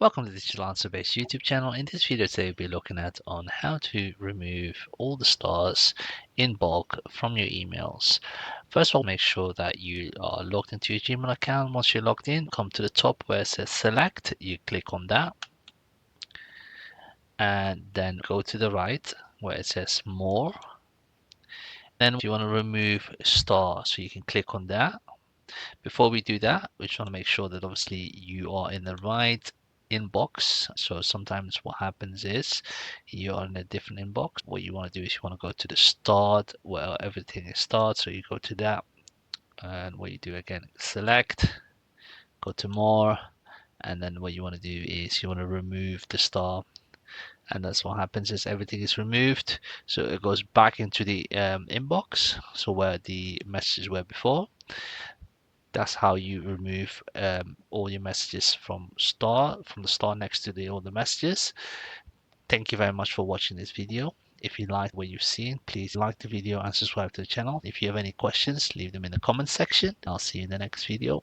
Welcome to the Digital Answer Based YouTube channel. In this video today, we'll be looking at on how to remove all the stars in bulk from your emails. First of all, make sure that you are logged into your Gmail account. Once you're logged in, come to the top where it says select. You click on that and then go to the right where it says more. Then you want to remove star, so you can click on that. Before we do that, we just want to make sure that obviously you are in the right inbox. So sometimes what happens is you are in a different inbox. What you want to do is you want to go to the start where everything is start. So you go to that, and what you do again, select, go to more, and then what you want to do is you want to remove the star. And that's what happens is everything is removed. So it goes back into the inbox. So where the messages were before. That's how you remove all your messages from the star next to all the messages. Thank you very much for watching this video. If you like what you've seen, please like the video and subscribe to the channel. If you have any questions, leave them in the comment section. I'll see you in the next video.